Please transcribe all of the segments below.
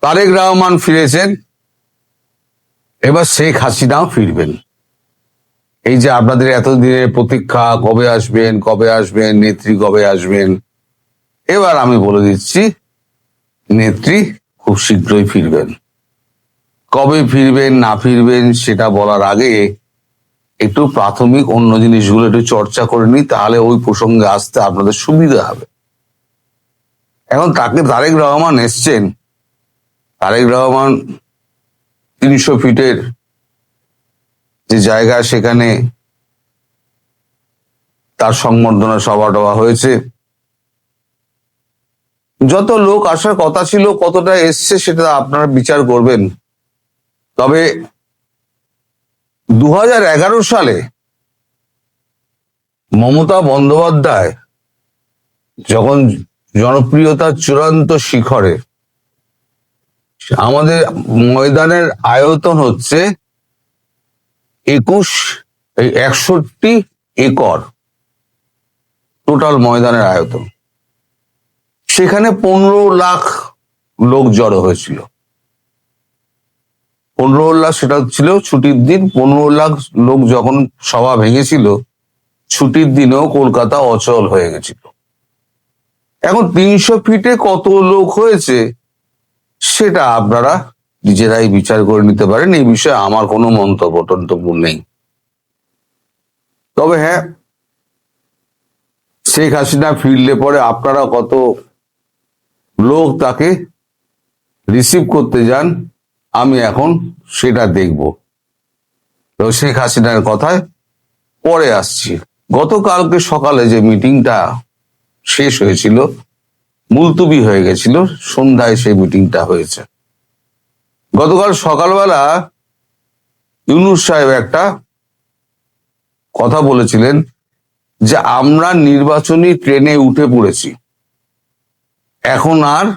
তারেক রহমান ফিরেছেন, এবার শেখ হাসিনাও ফিরবেন। এই যে আপনাদের এতদিনের প্রতীক্ষা, কবে আসবেন নেত্রী, কবে আসবেন, এবার আমি বলে দিচ্ছি নেত্রী খুব শীঘ্রই ফিরবেন। কবে ফিরবেন না ফিরবেন সেটা বলার আগে একটু প্রাথমিক অন্য জিনিসগুলো একটু চর্চা করে নিই, তাহলে ওই প্রসঙ্গে আসতে আপনাদের সুবিধা হবে। এখন তারেক রহমান এসছেন, তারেক রহমান 300 ফিটের যে জায়গা, সেখানে তার সংবর্ধনা সভা টভা হয়েছে। যত লোক আসার কথা ছিল, কতটা এসছে সেটা আপনারা বিচার করবেন। তবে 2011 সালে মমতা বন্দ্যোপাধ্যায় যখন জনপ্রিয়তার চূড়ান্ত শিখরে, আমাদের ময়দানের আয়তন হচ্ছে 61 একর টোটাল ময়দানের আয়তন। সেখানে 15 লাখ লোক জড়ো হয়েছিল। 15 লাখ, সেটা ছিল ছুটির দিন। 15 লাখ লোক যখন সভা ভেঙেছিল, ছুটির দিনেও কলকাতা অচল হয়ে গেছিল। এখন 300 ফিটে কত লোক হয়েছে সেটা আপনারা নিজেরাই বিচার করে নিতে পারেন। এই বিষয়ে আমার কোনো মন্তব্য নেই। তবে হ্যাঁ, শেখ হাসিনা ফিরলে পরে আপনারা কত লোক তাকে রিসিভ করতে যান, আমি এখন সেটা দেখব। তো শেখ হাসিনার কথায় পরে আসছি। গতকালকে সকালে যে মিটিংটা শেষ হয়েছিল, মুলতুবি হয়ে গেছিল, সন্ধ্যায় সেই মিটিংটা হয়েছে। গতকাল সকালবেলা ইউনূস সাহেব একটা কথা বলেছিলেন যে আমরা নির্বাচনী ট্রেনে উঠে পড়েছি, এখন আর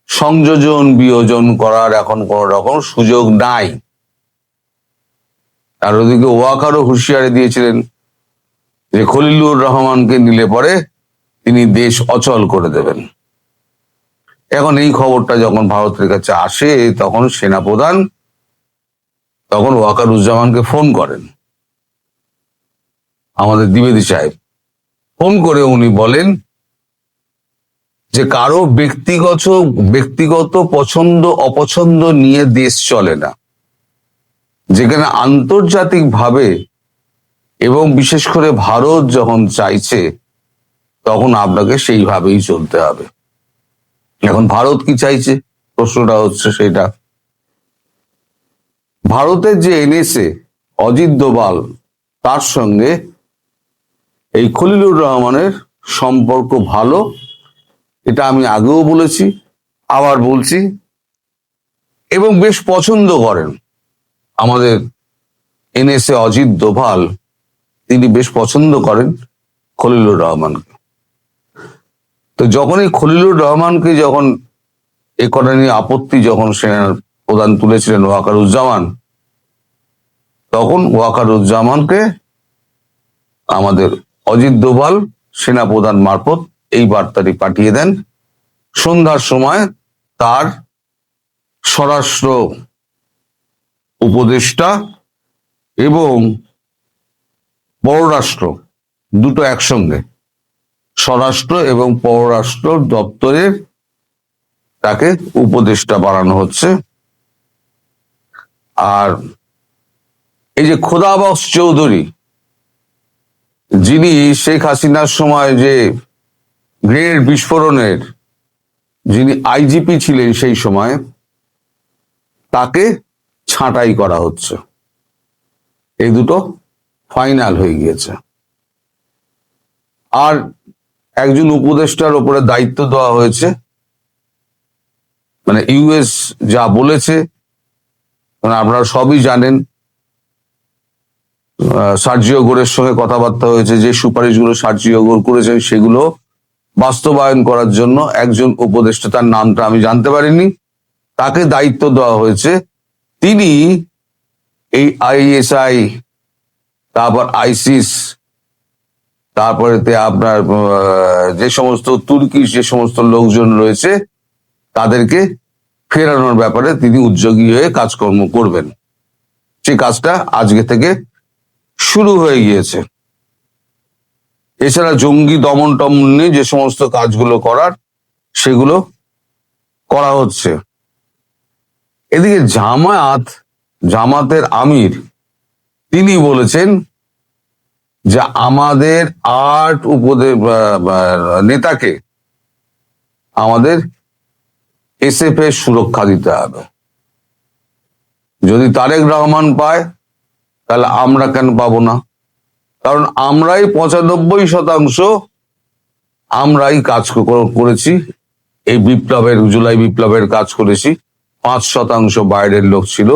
সংযোজন বিয়োজন করার এখন কোন রকম সুযোগ নাই। আর ওদিকে ওয়াকারও হুঁশিয়ারি দিয়েছিলেন যে খলিলুর রহমানকে নিলে পরে তিনি দেশ অচল করে দেবেন। এখন এই খবরটা যখন ভারতের কাছে আসে, তখন সেনাপ্রধান তখন ওয়াকারুজ্জামানকে ফোন করেন, আমাদের দ্বিবেদী সাহেব ফোন করে উনি বলেন যে কারো ব্যক্তিগত পছন্দ অপছন্দ নিয়ে দেশ চলে না। যেখানে আন্তর্জাতিক ভাবে এবং বিশেষ করে ভারত যখন চাইছে, তখন আপনাকে সেইভাবেই চলতে হবে। এখন ভারত কি চাইছে, প্রশ্নটা হচ্ছে সেটা। ভারতের যে এনেছে অজিত দোভাল, তার সঙ্গে এই খলিলুর রহমানের সম্পর্ক ভালো, এটা আমি আগেও বলেছি, আবার বলছি। এবং বেশ পছন্দ করেন আমাদের এনেছে অজিত দোভাল, তিনি বেশ পছন্দ করেন খলিলুর রহমানকে। তো যখন এই খলিলুর রহমানকে যখন এ কথা নিয়ে আপত্তি যখন সেনা প্রধান তুলেছিলেন ওয়াকারুজ্জামান, তখন ওয়াকারুজ্জামানকে আমাদের অজিত দোভাল সেনা প্রধান মারফত এই বার্তাটি পাঠিয়ে দেন। সন্ধ্যার সময় তার স্বরাষ্ট্র উপদেষ্টা এবং পররাষ্ট্র দুটো একসঙ্গে, স্বরাষ্ট্র এবং পররাষ্ট্র দপ্তরের তাকে উপদেষ্টা বানানো হচ্ছে। আর এই যে খোদাবক্স চৌধুরী, যিনি শেখ হাসিনার সময় যে গ্রেনেড বিস্ফোরণের যিনি আইজিপি ছিলেন সেই সময়, তাকে ছাঁটাই করা হচ্ছে। এই দুটো ফাইনাল হয়ে গিয়েছে। আর একজন উপদেষ্টার উপরে দায়িত্ব দেওয়া হয়েছে, মানে ইউএস যা বলেছে, মানে আপনারা সবই জানেন, সার্জিও গোরের সঙ্গে কথাবার্তা হয়েছে, যে সুপারিশগুলো সার্জিও গোর করেছেন সেগুলো বাস্তবায়ন করার জন্য একজন উপদেষ্টা, তার নামটা আমি জানতে পারিনি, তাকে দায়িত্ব দেওয়া হয়েছে। তিনি এই আইএসআই, তারপর আইসিস, তারপরে আপনার যে সমস্ত তুর্কি যে সমস্ত লোকজন রয়েছে, তাদেরকে ফেরানোর ব্যাপারে তিনি উদ্যোগী হয়ে কাজকর্ম করবেন। সেই কাজটা আজকে থেকে শুরু হয়ে গিয়েছে। এছাড়া জঙ্গি দমন টমন নিয়ে যে সমস্ত কাজগুলো করার, সেগুলো করা হচ্ছে। এদিকে জামাতের আমির তিনি বলেছেন যে আমাদের 8 নেতাকে আমাদের এসএফ এর সুরক্ষা দিতে হবে। যদি তারেক রহমান পায় তাহলে আমরা কেন পাবো না? কারণ আমরাই 95% আমরাই কাজ করেছি, এই জুলাই বিপ্লবের কাজ করেছি। 5% বাইরের লোক ছিল।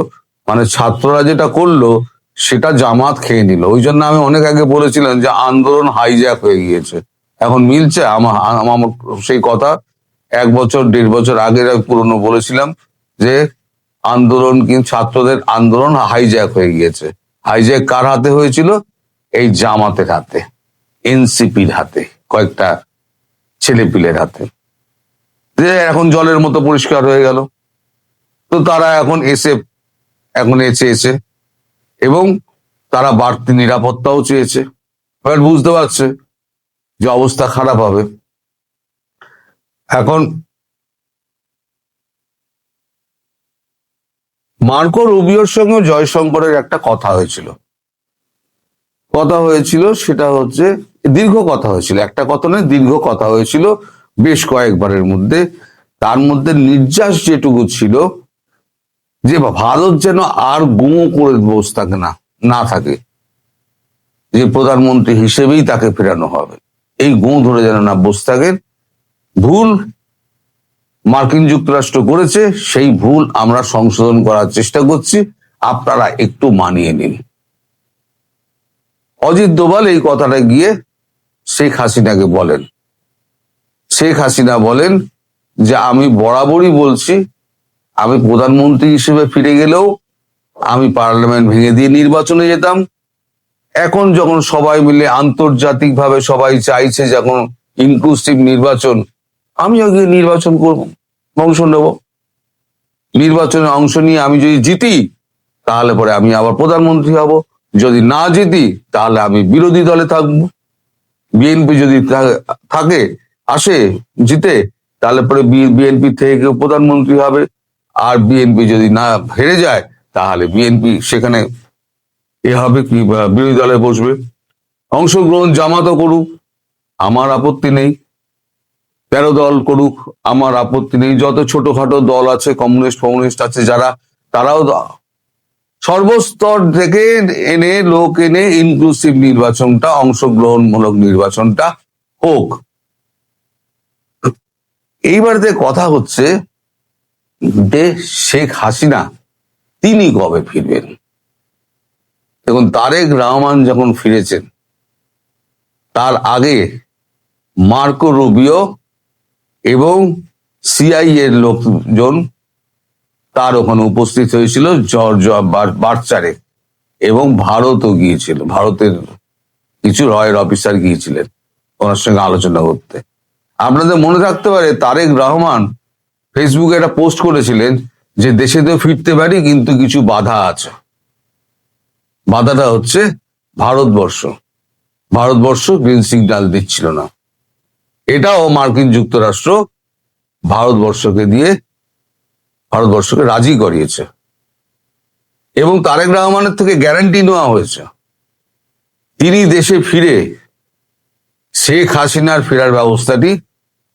মানে ছাত্ররা যেটা করলো সেটা জামাত খেয়ে নিল। ওই জন্য আমি অনেক আগে বলেছিলাম যে আন্দোলন হাইজ্যাক হয়ে গিয়েছে। এখন মিলছে আমার সেই কথা 1 বছর 1.5 বছর আগে পুরনো বলেছিলাম যে আন্দোলন, কিন্তু ছাত্রদের আন্দোলন হাইজ্যাক হয়ে গিয়েছে। হাইজ্যাক কার হাতে হয়েছিল? এই জামাতের হাতে, এনসিপির হাতে, কয়েকটা ছেলেপিলের হাতে। যে এখন জলের মতো পরিষ্কার হয়ে গেল। তো তারা এখন এসে এবং তারা বাড়তি নিরাপত্তাও চেয়েছে। এবার বুঝতে পারছে যে অবস্থা খারাপ হবে। এখন মার্কো রুবিওর সঙ্গে জয়শঙ্করের একটা কথা হয়েছিল, সেটা হচ্ছে দীর্ঘ কথা হয়েছিল, একটা কথা নয়, দীর্ঘ কথা হয়েছিল বেশ কয়েকবারের মধ্যে। তার মধ্যে নির্যাস যেটুকু ছিল যে ভারত যেন আর গুঁ করে বসে থাকে না থাকে, যে প্রধানমন্ত্রী হিসেবেই তাকে ফেরানো হবে, এই গুঁ ধরে যেন না বসে থাকে। ভুল মার্কিন যুক্তরাষ্ট্র করেছে, সেই ভুল আমরা সংশোধন করার চেষ্টা করছি, আপনারা একটু মানিয়ে নিন। অজিত দোভাল এই কথাটা গিয়ে শেখ হাসিনাকে বলেন। শেখ হাসিনা বলেন যে আমি বরাবরই বলছি, আমি প্রধানমন্ত্রী হিসেবে ফিরে গেলেও আমি পার্লামেন্ট ভেঙে দিয়ে নির্বাচনে যেতাম। এখন যখন সবাই মিলে আন্তর্জাতিকভাবে সবাই চাইছে যখন ইনক্লুসিভ নির্বাচন, আমিও গিয়ে নির্বাচন করব, অংশ নেব। নির্বাচনে অংশ নিয়ে আমি যদি জিতি তাহলে পরে আমি আবার প্রধানমন্ত্রী হব, যদি না জিতি তাহলে আমি বিরোধী দলে থাকবো। বিএনপি যদি আসে জিতে, তাহলে পরে বিএনপি থেকে কেউ প্রধানমন্ত্রী হবে। আর বিএনপি যদি না হেরে যায় তাহলে বিএনপি সেখানে হবে কি, বিরোধী দলে বসবে। অংশগ্রহণ জামাতও করুক, আমার আপত্তি নেই। 13 দল করুক, আমার আপত্তি নেই। যত ছোটখাটো দল আছে, কমিউনিস্ট আছে যারা, তারাও সর্বস্তর থেকে লোক এনে ইনক্লুসিভ নির্বাচনটা, অংশগ্রহণমূলক নির্বাচনটা হোক। এইবার যে কথা হচ্ছে যে শেখ হাসিনা তিনি কবে ফিরবেন। দেখুন, তারেক রহমান যখন ফিরেছেন তার আগে মার্কো রুবিও এবং সিআইএর লোকজন তার ওখানে উপস্থিত হয়েছিল বার্চারে, এবং ভারতও গিয়েছিল। ভারতের কিছু রয়ের অফিসার গিয়েছিলেন ওনার সঙ্গে আলোচনা করতে। আপনাদের মনে থাকতে পারে তারেক রহমান ফেসবুকে একটা পোস্ট করেছিলেন যে দেশে তো ফিরতে পারি কিন্তু কিছু বাধা আছে। বাধাটা হচ্ছে ভারতবর্ষ গ্রিন সিগন্যাল দিচ্ছিল না। এটাও মার্কিন যুক্তরাষ্ট্র ভারতবর্ষকে রাজি করিয়েছে, এবং তারেক রহমানের থেকে গ্যারান্টি নেওয়া হয়েছে তিনি দেশে ফিরে শেখ হাসিনার ফেরার ব্যবস্থাটি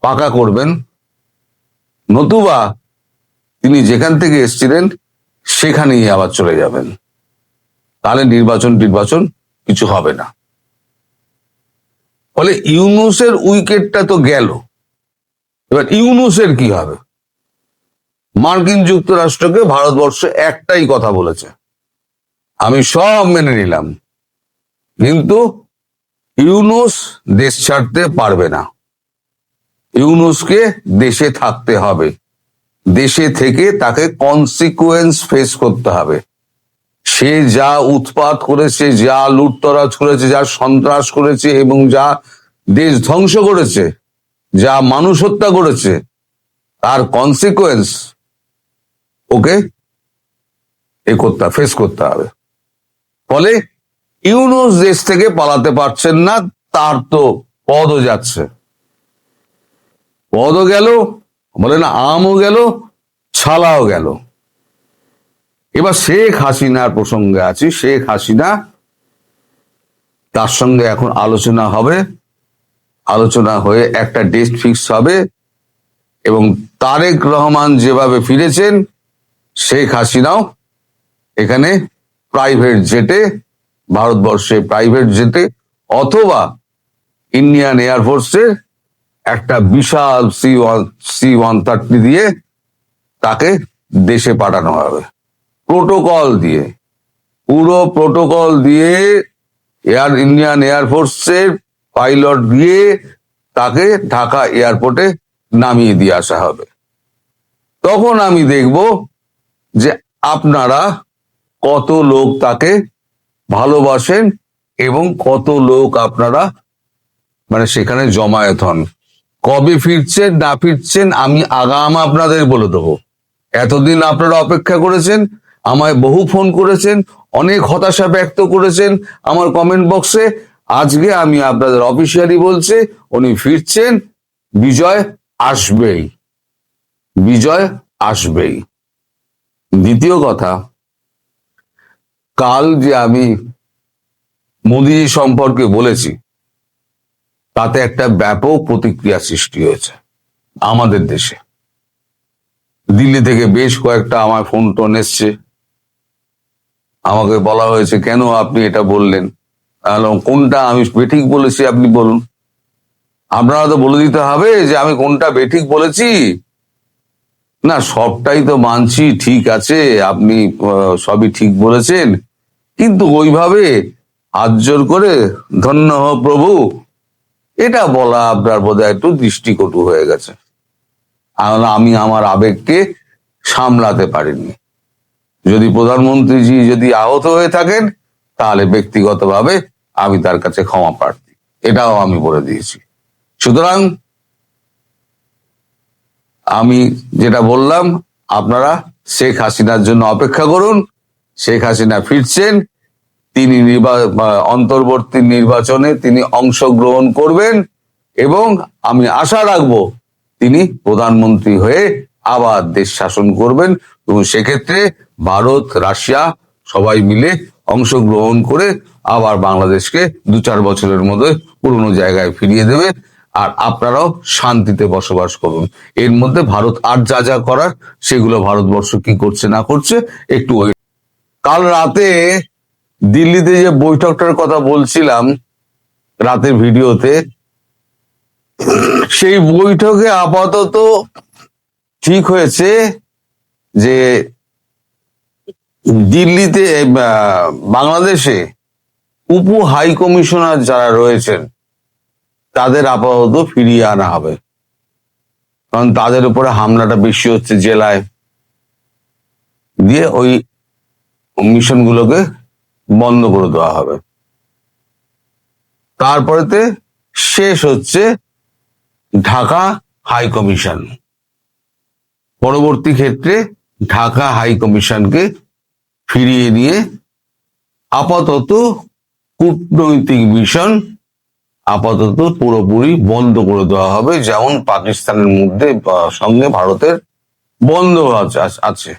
পাকা করবেন, নতুবা তিনি যেখান থেকে এসেছিলেন সেখানেই আবার চলে যাবেন। তাহলে নির্বাচন কিছু হবে না। ফলে ইউনূসের উইকেটটা তো গেল। এবার ইউনূসের কি হবে? মার্কিন যুক্তরাষ্ট্রকে ভারতবর্ষ একটাই কথা বলেছে, আমি সব মেনে নিলাম, কিন্তু ইউনূস দেশ ছাড়তে পারবে না। ইউনূসকে দেশে থাকতে হবে, দেশে থেকে তাকে কনসিকুয়েন্স ফেস করতে হবে। সে যা উৎপাত করেছে, যা লুটতরাজ করেছে, যা সন্ত্রাস করেছে, এবং যা দেশ ধ্বংস করেছে, যা মানুষ হত্যা করেছে, তার কনসিকুয়েন্স ওকে ফেস করতে হবে। ফলে ইউনূস দেশ থেকে পালাতে পারছেন না, তার তো পদও যাচ্ছে, পদও গেল, বলে না আমও গেল, ছালাও গেল। এবার শেখ হাসিনার প্রসঙ্গে আছি। শেখ হাসিনা, তার সঙ্গে এখন আলোচনা হবে, আলোচনা হয়ে একটা ডেট ফিক্স হবে, এবং তারেক রহমান যেভাবে ফিরেছেন, শেখ হাসিনাও এখানে প্রাইভেট জেটে, ভারতবর্ষে প্রাইভেট জেটে অথবা ইন্ডিয়ান এয়ারফোর্সের একটা বিশাল C-130 দিয়ে তাকে দেশে পাঠানো হবে, প্রোটোকল দিয়ে, পুরো প্রোটোকল দিয়ে, ইন্ডিয়ান এয়ারফোর্সের পাইলট দিয়ে তাকে ঢাকা এয়ারপোর্টে নামিয়ে দিয়ে আসা হবে। তখন আমি দেখব যে আপনারা কত লোক তাকে ভালোবাসেন এবং কত লোক আপনারা মানে সেখানে জমায়েত হন। কবে ফিরছেন না ফিরছেন আমি আগাম আপনাদের বলে দেবো। এতদিন আপনারা অপেক্ষা করেছেন, আমায় বহু ফোন করেছেন, অনেক হতাশা ব্যক্ত করেছেন আমার কমেন্ট বক্সে। আজকে আমি আপনাদের অফিসিয়ালি বলছি, উনি ফিরছেন, বিজয় আসবেই, বিজয় আসবেই। দ্বিতীয় কথা, কাল যে আমি মোদিজি সম্পর্কে বলেছি, তাতে একটা ব্যাপক প্রতিক্রিয়া সৃষ্টি হয়েছে আমাদের দেশে। দিল্লি থেকে বেশ কয়েকটা আমার ফোন টোন এসছে, আমাকে বলা হয়েছে কেন আপনি এটা বললেন। কোনটা আমি বেঠিক বলেছি আপনি বলুন। আপনারা তো বলে দিতে হবে যে আমি কোনটা বেঠিক বলেছি। না, সবটাই তো মানছি, ঠিক আছে, আপনি সবই ঠিক বলেছেন, কিন্তু ওইভাবে হাত জোর করে ধন্য হ প্রভু, এটা বলা আপনার বোধহয় একটু দৃষ্টিকটু হয়ে গেছে। আমি আমার আবেগকে সামলাতে পারিনি। যদি প্রধানমন্ত্রীজি যদি আহত হয়ে থাকেন, তাহলে ব্যক্তিগতভাবে আমি তার কাছে ক্ষমা প্রার্থী, এটাও আমি বলে দিয়েছি। সুতরাং আমি যেটা বললাম, আপনারা শেখ হাসিনার জন্য অপেক্ষা করুন। শেখ হাসিনা ফিরছেন, তিনি অন্তর্বর্তী নির্বাচনে তিনি অংশগ্রহণ করবেন এবং আমি আশা রাখবো তিনি প্রধানমন্ত্রী হয়ে আবার দেশ শাসন করবেন, এবং সেক্ষেত্রে ভারত, রাশিয়া সবাই মিলে অংশগ্রহণ করে আবার বাংলাদেশকে 2-4 বছরের মধ্যে পুরনো জায়গায় ফিরিয়ে দেবে, আর আপনারাও শান্তিতে বসবাস করুন। এর মধ্যে ভারত আর যা যা করার সেগুলো ভারতবর্ষ কি করছে না করছে একটু কাল রাতে দিল্লিতে যে বৈঠকটার কথা বলছিলাম রাতের ভিডিওতে, সেই বৈঠকে আপাতত ঠিক হয়েছে যে দিল্লিতে বাংলাদেশে উপ হাই কমিশনার যারা রয়েছেন তাদের আপাতত ফিরিয়ে আনা হবে, কারণ তাদের উপরে হামলাটা বেশি হচ্ছে জেলায়, দিয়ে ওই মিশনগুলোকে বন্ধ করে দেওয়া হবে। তারপরেতে শেষ হচ্ছে ঢাকা হাই কমিশন। পরবর্তী ক্ষেত্রে ঢাকা হাই কমিশনকে ফিরিয়ে নিয়ে আপাতত কূটনৈতিক মিশন আপাতত পুরোপুরি বন্ধ করে দেওয়া হবে, যেমন পাকিস্তানের মধ্যে সঙ্গে ভারতের বন্ধ আছে।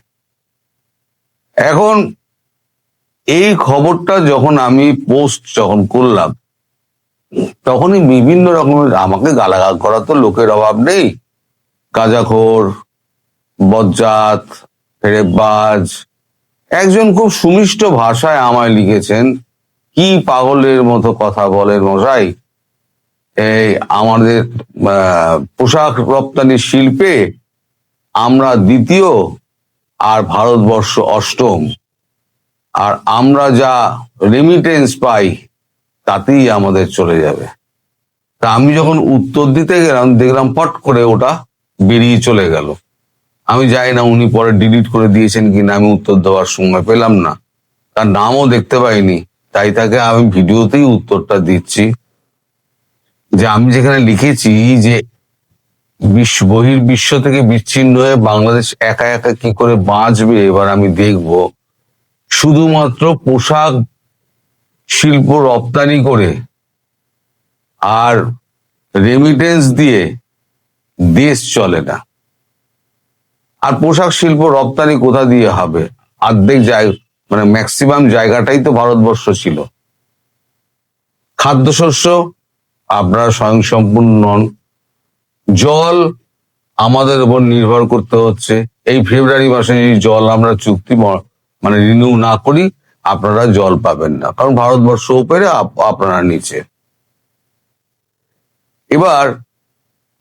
এখন এই খবরটা যখন আমি পোস্ট করলাম, তখনই বিভিন্ন রকমের আমাকে গালাগাল করার তো লোকের অভাব নেই। গাঁজাখোর, বজ্জাত, ফেরেববাজ, একজন খুব সুমিষ্ট ভাষায় আমায় লিখেছেন, কি পাগলের মতো কথা বলেন মশাই, এই আমাদের পোশাক রপ্তানি শিল্পে আমরা দ্বিতীয় আর ভারতবর্ষ অষ্টম, আর আমরা যা রেমিটেন্স পাই তাতেই আমাদের চলে যাবে। তা আমি যখন উত্তর দিতে গেলাম, দেখলাম পট করে ওটা বেরিয়ে চলে গেল। আমি জানি না উনি পরে ডিলিট করে দিয়েছেন কিনা, আমি উত্তর দেওয়ার সময় পেলাম না, তার নামও দেখতে পাইনি, তাই তাকে আমি ভিডিওতেই উত্তরটা দিচ্ছি যে আমি যেখানে লিখেছি যে বহির্বিশ্ব থেকে বিচ্ছিন্ন হয়ে বাংলাদেশ একা একা কি করে বাঁচবে এবার আমি দেখব। শুধুমাত্র পোশাক শিল্প রপ্তানি করে আর রেমিটেন্স দিয়ে দেশ চলে না। আর পোশাক শিল্প রপ্তানি কোথা দিয়ে হবে? অর্ধেক জায়গা মানে ম্যাক্সিমাম জায়গাটাই তো ভারতবর্ষ ছিল। খাদ্যশস্য আপনারা স্বয়ংসম্পূর্ণ নন। জল আমাদের উপর নির্ভর করতে হচ্ছে। এই ফেব্রুয়ারি মাসে যদি জল আমরা চুক্তি মানে রিনিউ না করি, আপনারা জল পাবেন না, কারণ ভারতবর্ষ উপরে আপনারা নিচে। এবার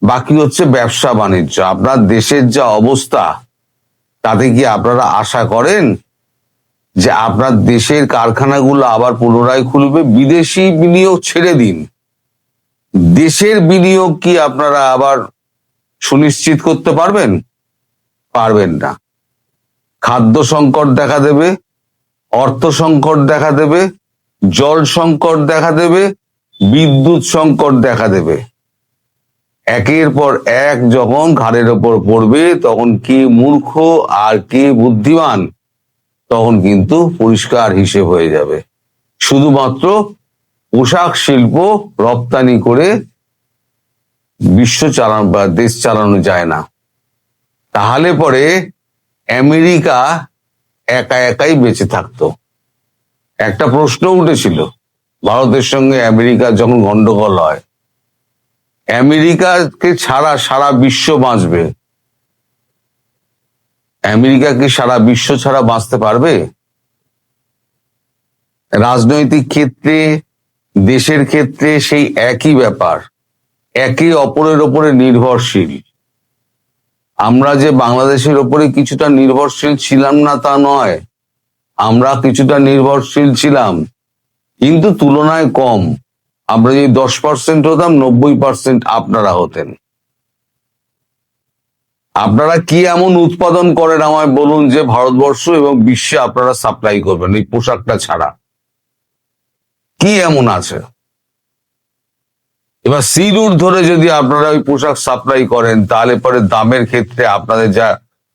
বাকি হচ্ছে ব্যবসা বাণিজ্য। আপনার দেশের যা অবস্থা, তাতে কি আপনারা আশা করেন যে আপনার দেশের কারখানাগুলো আবার পুনরায় খুলবে? বিদেশি বিনিয়োগ ছেড়ে দিন, দেশের বিনিয়োগ কি আপনারা আবার সুনিশ্চিত করতে পারবেন? পারবেন না। খাদ্য সংকট দেখা দেবে, অর্থ সংকট দেখা দেবে, জল সংকট দেখা দেবে, বিদ্যুৎ সংকট দেখা দেবে। একের পর এক যখন ঘাড়ের ওপর পড়বে, তখন কে মূর্খ আর কে বুদ্ধিমান তখন কিন্তু পরিষ্কার হিসেব হয়ে যাবে। শুধুমাত্র পোশাক শিল্প রপ্তানি করে বিশ্ব চালানো বা দেশ চালানো যায় না। তাহলে পরে আমেরিকা একা একাই বেঁচে থাকতো। একটা প্রশ্ন উঠেছিল ভারতের সঙ্গে আমেরিকার যখন গন্ডগোল হয়, আমেরিকাকে ছাড়া সারা বিশ্ব বাঁচবে, আমেরিকা কি সারা বিশ্ব ছাড়া বাঁচতে পারবে? রাজনৈতিক ক্ষেত্রে, দেশের ক্ষেত্রে সেই একই ব্যাপার, একে অপরের ওপরে নির্ভরশীল। আমরা যে বাংলাদেশের ওপরে কিছুটা নির্ভরশীল ছিলাম না তা নয়, আমরা কিছুটা নির্ভরশীল ছিলাম, কিন্তু তুলনায় কম। আমরা যদি 10% হতাম, 90% আপনারা হতেন। আপনারা কি এমন উৎপাদন করেন আমায় বলুন যে ভারতবর্ষ এবং বিশ্বে আপনারা সাপ্লাই করবেন এই পোশাকটা ছাড়া? কি এমন আছে? এবার সি রুট ধরে যদি আপনারা ওই পোশাক সাপ্লাই করেন, তাহলে পরে দামের ক্ষেত্রে আপনাদের যা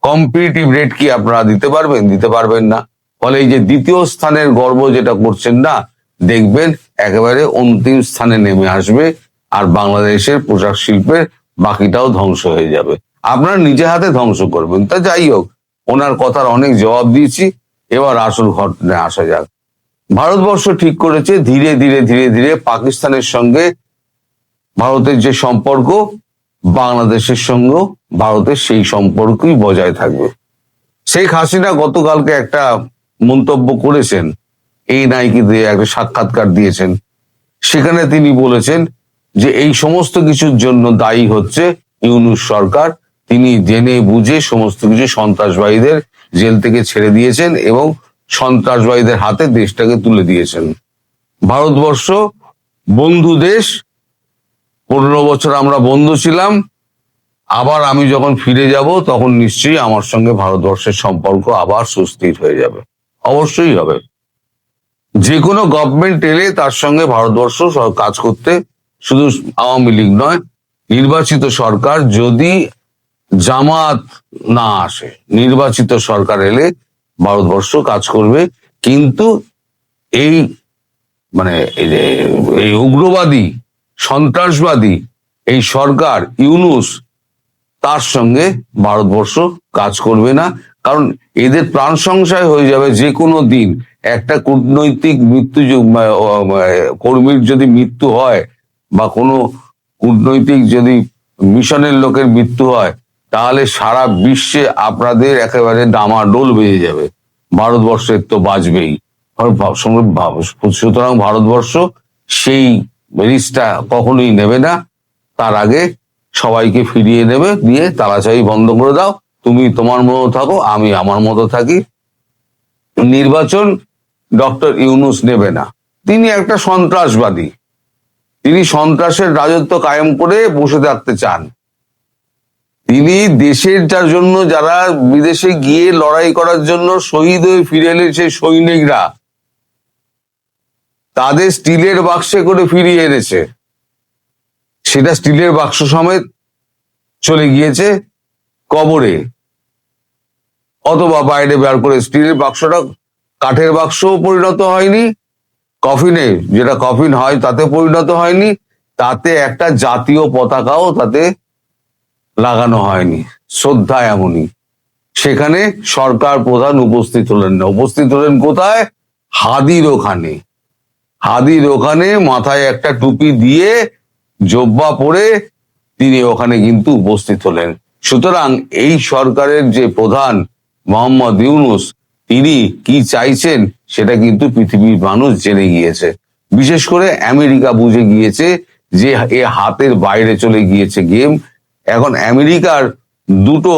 কম্পিটিটিভ রেট কি আপনারা দিতে পারবেন? দিতে পারবেন না। ফলে এই যে দ্বিতীয় স্থানের গর্ব যেটা করছেন না, দেখবেন একেবারে অন্তিম স্থানে নেমে আসবে, আর বাংলাদেশের পোশাক শিল্পের বাকিটাও ধ্বংস হয়ে যাবে। আপনারা নিজে হাতে ধ্বংস করবেন। তা যাই হোক, ওনার কথার অনেক জবাব দিয়েছি, এবার আসল ঘটনায় আসা যাক। ভারতবর্ষ ঠিক করেছে ধীরে ধীরে ধীরে ধীরে পাকিস্তানের সঙ্গে ভারতের যে সম্পর্ক, বাংলাদেশের সঙ্গে ভারতের সেই সম্পর্কই বজায় থাকবে। শেখ হাসিনা গতকালকে একটা মন্তব্য করেছেন, এই নাইকিতে একটা সাক্ষাৎকার দিয়েছেন। সেখানে তিনি বলেছেন যে এই সমস্ত কিছুর জন্য দায়ী হচ্ছে ইউনূস সরকার। তিনি জেনে বুঝে সমস্ত কিছু সন্ত্রাসবাদীদের জেল থেকে ছেড়ে দিয়েছেন এবং সন্ত্রাসবাদীদের হাতে দেশটাকে তুলে দিয়েছেন। ভারতবর্ষ বন্ধু দেশ, 15 বছর আমরা বন্ধু ছিলাম। আবার আমি যখন ফিরে যাব, তখন নিশ্চয়ই আমার সঙ্গে ভারতবর্ষের সম্পর্ক আবার সুস্থির হয়ে যাবে। অবশ্যই হবে। যে কোনো গভর্নমেন্ট এলে তার সঙ্গে ভারতবর্ষ কাজ করতে, শুধু আওয়ামী লীগ নয়, নির্বাচিত সরকার যদি জামাত না আসে, নির্বাচিত সরকার এলে ভারতবর্ষ কাজ করবে। কিন্তু এই মানে এই উগ্রবাদী সন্ত্রাসবাদী এই সরকার ইউনূস, তার সঙ্গে ভারতবর্ষ কাজ করবে না। কারণ এদের প্রাণ সংশয় হয়ে যাবে যে কোনো দিন। একটা কূটনৈতিক মৃত্যু কর্মীর যদি মৃত্যু হয়, বা কোনো কূটনৈতিক যদি মিশনের লোকের মৃত্যু হয়, তাহলে সারা বিশ্বে আপনাদের একেবারে ডামাডোল বেজে যাবে। ভারতবর্ষের তো বাঁচবেই। সুতরাং ভারতবর্ষ সেই রিস্কটা কখনোই নেবে না। তার আগে সবাইকে ফিরিয়ে নেবে, দিয়ে তালাচাবি বন্ধ করে দাও, তুমি তোমার মতো থাকো, আমি আমার মতো থাকি। নির্বাচন ডক্টর ইউনূস নেবে না। তিনি একটা সন্ত্রাসবাদী, তিনি সন্ত্রাসের রাজত্ব কায়েম করে বসে থাকতে চান। তিনি দেশের যার জন্য যারা বিদেশে গিয়ে লড়াই করার জন্য শহীদ হয়ে ফিরে এলেন, সেই সৈনিকরা তাদের স্টিলের বাক্সে করে ফিরিয়ে এনেছে। সেটা স্টিলের বাক্স সমেত চলে গিয়েছে কবরে, অথবা বাইরে বের করে স্টিলের বাক্সটা কাঠের বাক্সও পরিণত হয়নি, কফিনে যেটা কফিন হয় তাতে পরিণত হয়নি, তাতে একটা জাতীয় পতাকাও তাতে লাগানো হয়নি। শ্রদ্ধা এমনই, সেখানে সরকার প্রধান উপস্থিত হলেন না। উপস্থিত হলেন কোথায়? হাদির ওখানে। হাদির ওখানে মাথায় একটা টুপি দিয়ে জব্বা পরে তিনি ওখানে কিন্তু উপস্থিত হলেন। সুতরাং এই সরকারের যে প্রধান মোহাম্মদ ইউনূস, তিনি কি চাইছেন সেটা কিন্তু পৃথিবীর মানুষ জেনে গিয়েছে। বিশেষ করে আমেরিকা বুঝে গিয়েছে যে এ হাতের বাইরে চলে গিয়েছে গেম। এখন আমেরিকার দুটো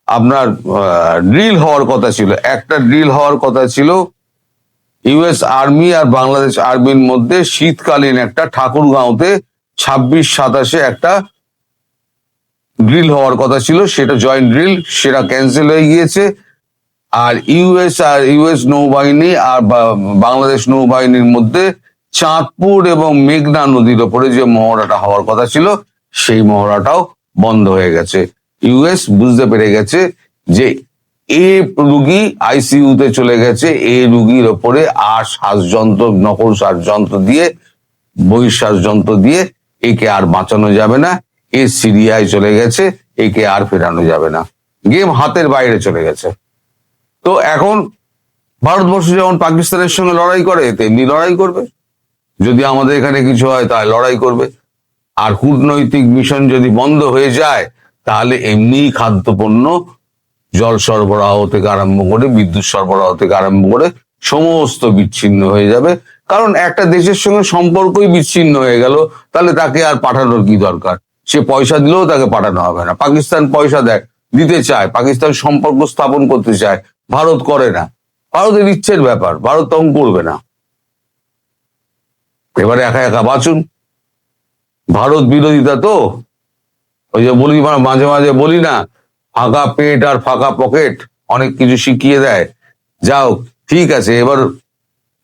আপনার ড্রিল হওয়ার কথা ছিল। একটা ড্রিল হওয়ার কথা ছিল ইউএস আর্মি আর বাংলাদেশ আর্মির মধ্যে শীতকালীন একটা ঠাকুরগাঁওতে 26-27 একটা ড্রিল হওয়ার কথা ছিল, সেটা জয়েন্ট ড্রিল, সেটা ক্যান্সেল হয়ে গিয়েছে। আর ইউএস নৌবাহিনী আর বাংলাদেশ নৌবাহিনীর মধ্যে চাঁদপুর এবং মেঘনা নদীর ওপরে যে মহড়াটা হওয়ার কথা ছিল, সেই মহড়াটাও বন্ধ হয়ে গেছে। ইউএস বুঝতে পেরে গেছে যে এ রুগী আইসিইউতে চলে গেছে, এই রুগীর ওপরে আর শ্বাসযন্ত্র, নকল শ্বাসযন্ত্র দিয়ে, বহিঃশ্বাসযন্ত্র দিয়ে একে আর বাঁচানো যাবে না। এ সিরিয়ায় চলে গেছে, একে আর ফেরানো যাবে না। গেম হাতের বাইরে চলে গেছে। তো এখন ভারতবর্ষ যেমন পাকিস্তানের সঙ্গে লড়াই করে, তেমনি লড়াই করবে। যদি আমাদের এখানে কিছু হয় তাহলে লড়াই করবে। আর কূটনৈতিক মিশন যদি বন্ধ হয়ে যায়, তাহলে এমনি খাদ্যপণ্য, জল সরবরাহ থেকে আরম্ভ করে, বিদ্যুৎ সরবরাহ থেকে আরম্ভ করে সমস্ত বিচ্ছিন্ন হয়ে যাবে। কারণ একটা দেশের সঙ্গে সম্পর্কই বিচ্ছিন্ন হয়ে গেল, তাহলে তাকে আর পাঠানোর কি দরকার? সে পয়সা দিলেও তাকে পাঠানো হবে না। পাকিস্তান পয়সা দেয়, দিতে চায়, পাকিস্তান সম্পর্ক স্থাপন করতে চায়, ভারত করে না। ভারতের ইচ্ছের ব্যাপার, ভারত তখন করবে না। এবারে একা একা বাঁচুন। ভারত বিরোধিতা তো, ওই যে বলি, মাঝে মাঝে বলি না, ফাঁকা পেট আর ফাঁকা পকেট অনেক কিছু শিখিয়ে দেয়। যাও, ঠিক আছে, এবার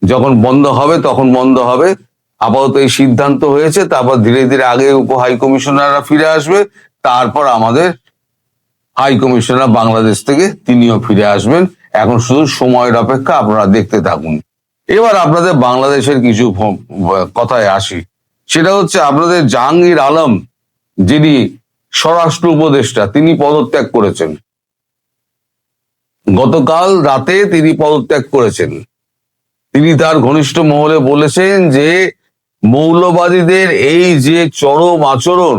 যখন বন্ধ হবে তখন বন্ধ হবে। আপাতত এই সিদ্ধান্ত হয়েছে, তারপর ধীরে ধীরে আগে উপ হাই কমিশনাররা ফিরে আসবে, তারপর আমাদের হাই কমিশনার বাংলাদেশ থেকে তিনিও ফিরে আসবেন। এখন শুধু সময়ের অপেক্ষা, আপনারা দেখতে থাকুন। এবার আপনাদের বাংলাদেশের কিছু কথায় আসি। সেটা হচ্ছে আপনাদের জাহাঙ্গীর আলম, যিনি স্বরাষ্ট্র উপদেষ্টা, তিনি পদত্যাগ করেছেন। গতকাল রাতে তিনি পদত্যাগ করেছেন। তিনি তার ঘনিষ্ঠ মহলে বলেছেন যে মৌলবাদীদের এই যে চরম আচরণ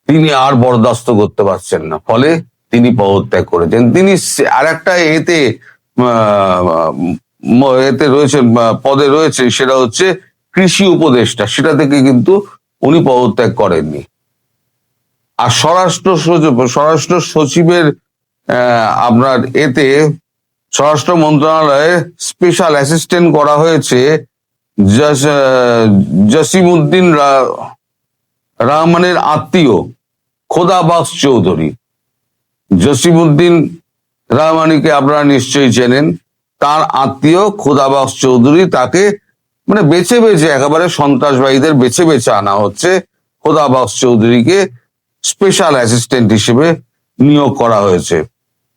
তিনি আর বরদাস্ত করতে পারছেন না, ফলে তিনি পদত্যাগ করেছেন। তিনি আর একটা এতে রয়েছেন, পদে রয়েছে, সেটা হচ্ছে কৃষি উপদেষ্টা, সেটা থেকে কিন্তু উনি পদত্যাগ করেননি। আর স্বরাষ্ট্র সচিবের আপনার এতে স্বরাষ্ট্র মন্ত্রণালয়ে স্পেশাল অ্যাসিস্ট্যান্ট করা হয়েছে জসিমউদ্দিন রহমানের আত্মীয় খোদাবক্স চৌধুরী। জসিমউদ্দিন রহমানিকে আপনারা নিশ্চয়ই চেনেন। তার আত্মীয় খোদাবক্স চৌধুরী, তাকে মানে বেছে বেছে, একেবারে সন্ত্রাসবাদীদের বেছে বেছে আনা হচ্ছে। খোদাবক্স চৌধুরীকে স্পেশাল অ্যাসিস্ট্যান্ট হিসেবে নিয়োগ করা হয়েছে।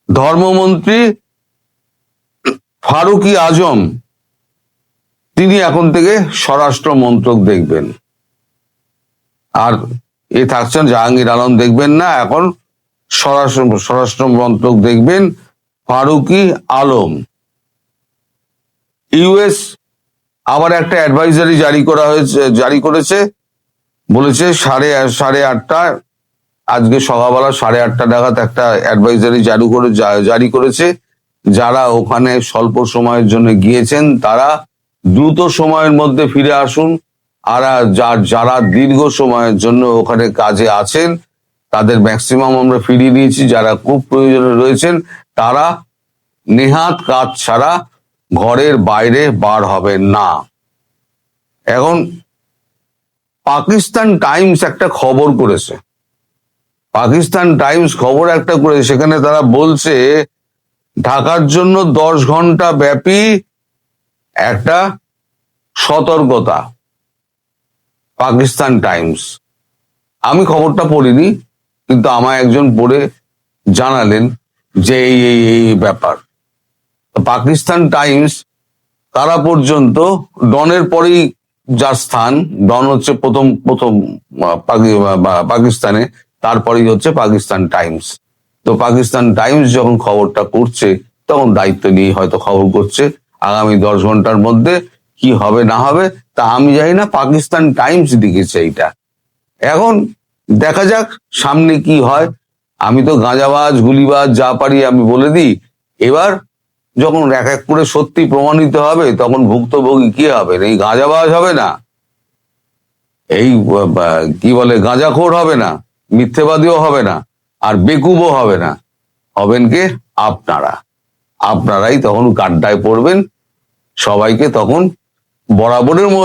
ধর্মমন্ত্রী ফারুকি আজম, তিনি এখন থেকে স্বরাষ্ট্র মন্ত্রক দেখবেন। আর থাকছেন জাহাঙ্গীর আলম, দেখবেন না, এখন স্বরাষ্ট্র মন্ত্রক দেখবেন ফারুকি আলম। ইউএস আবার একটা অ্যাডভাইজারি জারি করেছে, বলেছে 8:30 আজকে সকালবেলা 8:30 নাগাদ একটা অ্যাডভাইজারি জারি করেছে। যারা ওখানে স্বল্প সময়ের জন্য গিয়েছেন তারা দ্রুত সময়ের মধ্যে ফিরে আসুন। আর যারা দীর্ঘ সময়ের জন্য ওখানে কাজে আছেন তাদের ম্যাক্সিমাম আমরা ফিরিয়ে দিয়েছি। যারা খুব প্রয়োজনে রয়েছেন তারা নেহাত কাজ ছাড়া ঘরের বাইরে বার হবেন না। এখন পাকিস্তান টাইমস একটা খবর করেছে, সেখানে তারা বলছে ঢাকার জন্য 10 ঘন্টা ব্যাপী একটা সতর্কতা। পাকিস্তান টাইমস, আমি খবরটা পড়িনি, কিন্তু আমায় একজন পড়ে জানালেন যে এই ব্যাপার। পাকিস্তান টাইমস তারা পর্যন্ত ডনের পরেই যার স্থান, ডন হচ্ছে প্রথম প্রথম পাকিস্তানে, তারপরেই হচ্ছে পাকিস্তান টাইমস। তো পাকিস্তান টাইমস যখন খবরটা করছে তখন দায়িত্ব নিয়ে হয়তো খবর করছে। আগামী 10 ঘন্টার মধ্যে কি হবে না হবে তা আমি জানি না, পাকিস্তান টাইমস লিখেছে এইটা। এখন দেখা যাক সামনে কি হয়। আমি তো গাঁজাবাজ গুলিবাজ যা পারি আমি বলে দিই, এবার যখন এক এক করে সত্যি প্রমাণিত হবে তখন ভুক্তভোগী কি হবে? এই গাঁজাবাজ হবে না, এই কি বলে গাঁজাখোর হবে না, মিথ্যেবাদীও হবে না, আর বেকুবও হবে না। হবেন কে? আপনারা। আপনারাই তখন গাড্ডায় পড়বেন। সবাইকে তখন বরাবরের মতো